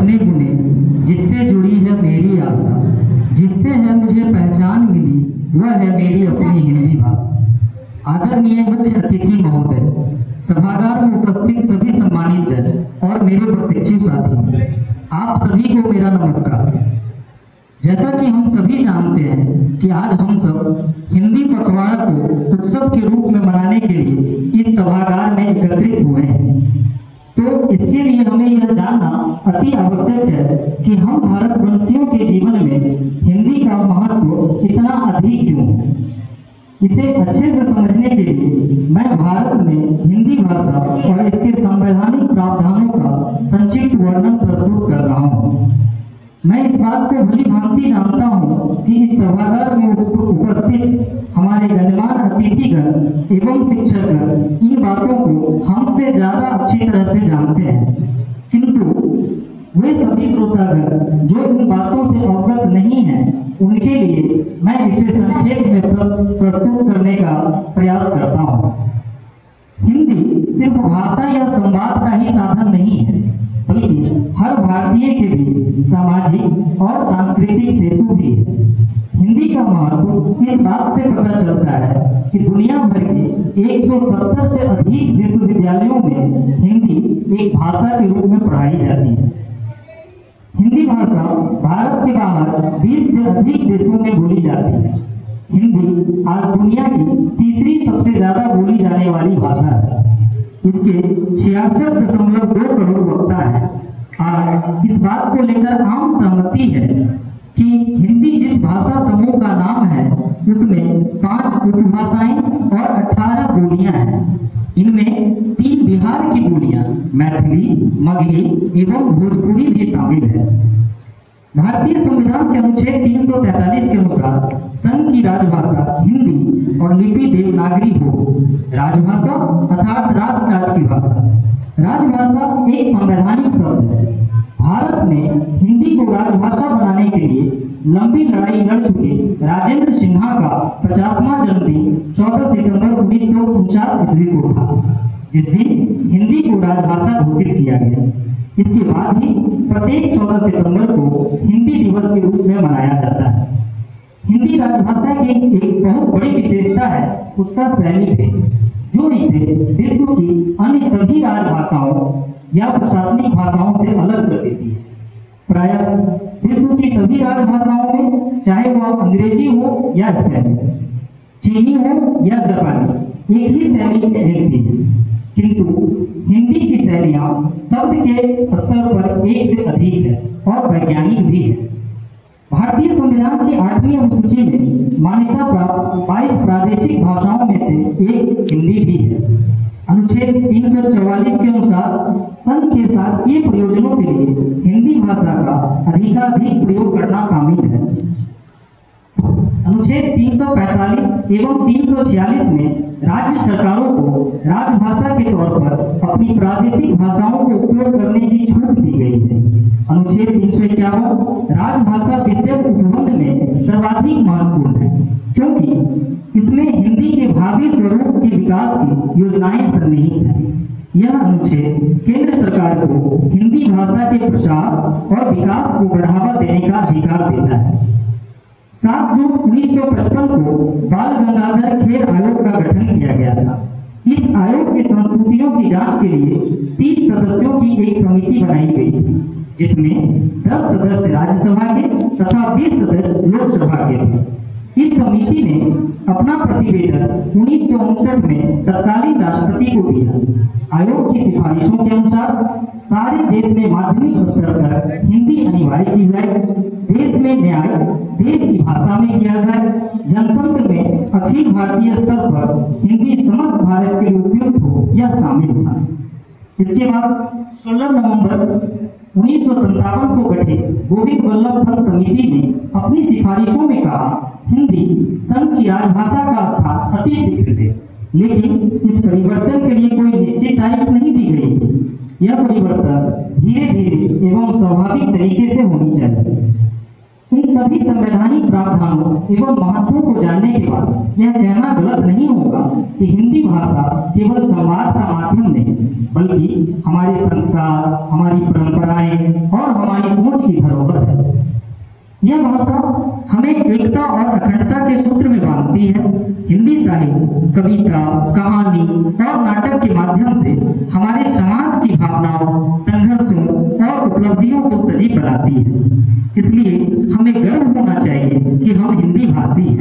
अपने बुने जिससे जुड़ी है मेरी आशा, जिससे है मुझे पहचान मिली वह है मेरी अपनी हिंदी भाषा। आदरणीय मुख्य अतिथि महोदय, सभागार में उपस्थित सभी सम्मानित जन और मेरे प्रशिक्षु साथियों, आप सभी को मेरा नमस्कार। जैसा कि हम सभी जानते हैं कि आज हम सब हिंदी पखवाड़ा को उत्सव के रूप में मनाने के लिए इस सभागार में एकत्रित हुए हैं, तो इसके लिए हमें यह जानना अति आवश्यक है कि हम भारतवंशियों के जीवन में हिंदी का महत्व इतना अधिक क्यों है। इसे अच्छे से समझने के लिए मैं भारत में हिंदी भाषा और इसके संवैधानिक प्रावधानों का संक्षिप्त वर्णन प्रस्तुत कर रहा हूँ। मैं इस बात को भली भांति जानता हूँ कि इस सभागार में उपस्थित हमारे गणमान्य अतिथिगण एवं शिक्षकगण इन बातों को हमसे ज्यादा अच्छी तरह से जानते हैं, किंतु वे सभी श्रोतागण जो इन बातों से अवगत नहीं हैं, उनके लिए मैं इसे संक्षेप में प्रस्तुत करने का प्रयास करता हूँ। हिंदी सिर्फ भाषा या संवाद का ही साधन नहीं है, बल्कि हर भारतीय के बीच सामाजिक और सांस्कृतिक सेतु भी है। हिंदी का महत्व इस बात से पता चलता है कि दुनिया भर के 170 से अधिक विश्वविद्यालयों में हिंदी एक भाषा के रूप में पढ़ाई जाती है। हिंदी भाषा भारत के बाहर 20 से अधिक देशों में बोली जाती है। हिंदी आज दुनिया की तीसरी सबसे ज्यादा बोली जाने वाली भाषा है। इसके 66.2 करोड़ वक्ता है। और इस बात को लेकर आम सहमति है कि हिंदी जिस भाषा समूह का नाम है उसमें 5 उपभाषाएं और 18 बोलियां हैं। इनमें 3 बिहार की बोलियां मैथिली, मगही एवं भोजपुरी भी शामिल है। भारतीय संविधान के अनुच्छेद 343 के अनुसार संघ की राजभाषा हिंदी और लिपि देवनागरी हो। राजभाषा अर्थात राज की भाषा। राजभाषा एक संवैधानिक शब्द है। भारत में हिंदी को राजभाषा बनाने के लिए लंबी लड़ाई लड़ चुके राजेंद्र सिन्हा का 50वां जन्मदिन 14 सितंबर 1949 ईस्वी को था, जिस दिन हिंदी को राजभाषा घोषित किया गया। इसके बाद ही प्रत्येक 14 सितंबर को हिंदी दिवस के रूप में मनाया जाता है। हिंदी राजभाषा की एक बहुत बड़ी विशेषता है उसका शैली पे, जो इसे विश्व की अन्य सभी राजभाषाओं या प्रशासनिक भाषाओं से अलग कर देती है। प्रायः विश्व की सभी राजभाषाओं में, चाहे वह अंग्रेजी हो या स्पेनिश, चीनी हो या जापानी, एक ही शैली मिलती है, किंतु हिंदी की शैलियां शब्द के स्तर पर एक से अधिक है और वैज्ञानिक भी है। भारतीय संविधान की 8वीं अनुसूची में मान्यता प्राप्त 22 प्रादेशिक भाषाओं में से एक हिंदी भी है। अनुच्छेद 344 के अनुसार संघ के शासकीय प्रयोजनों के लिए हिंदी भाषा का अधिकाधिक प्रयोग करना शामिल है। अनुच्छेद 345 एवं 346 में राज्य सरकारों को राजभाषा के तौर पर अपनी प्रादेशिक भाषाओं को उपयोग करने की छूट दी गई है। अनुच्छेद 351 राजभाषा विषय उपबंध में सर्वाधिक महत्वपूर्ण है, क्योंकि इसमें हिंदी के भावी स्वरूप के विकास की योजनाएं सन्निहित हैं। यह अनुच्छेद केंद्र सरकार को हिंदी भाषा के प्रसार और विकास को बढ़ावा देने का अधिकार देता है। 7 जून 1955 को बाल गंगाधर खेर आयोग का गठन किया गया था। इस आयोग की संस्तुतियों की जांच के लिए 30 सदस्यों की एक समिति बनाई गई थी, जिसमें 10 सदस्य राज्यसभा के तथा 20 सदस्य लोकसभा के थे। इस समिति ने अपना प्रतिवेदन 1959 में तत्कालीन राष्ट्रपति को दिया। आयोग की सिफारिशों के अनुसार सारे देश में माध्यमिक स्तर पर हिंदी अनिवार्य की जाए, देश में न्याय देश की भाषा में किया जाए, जनतंत्र में अखिल भारतीय स्तर पर हिंदी समस्त भारत के लिए उपयुक्त हो, यह शामिल था। इसके बाद 16 नवंबर 1957 को गठित गोविंद वल्लभ पंत समिति ने अपनी सिफारिशों में कहा, हिंदी संघ की राजभाषा का स्थान अति शीघ्र है, लेकिन इस परिवर्तन के लिए कोई निश्चित तारीख नहीं दी गई थी। यह परिवर्तन धीरे धीरे एवं स्वाभाविक तरीके से होनी चाहिए। इन सभी संवैधानिक प्रावधानों एवं महत्वों को जानने के बाद यह कहना गलत नहीं होगा कि हिंदी भाषा केवल संवाद का माध्यम नहीं, बल्कि हमारे संस्कार, हमारी परंपराएं और हमारी यह भाषा हमें एकता और अखंडता के सूत्र में बांधती है। हिंदी साहित्य, कविता, कहानी और नाटक के माध्यम से हमारे समाज की भावनाओं, संघर्षों और उपलब्धियों को सजीव बनाती है। इसलिए हमें गर्व होना चाहिए कि हम हिंदी भाषी हैं।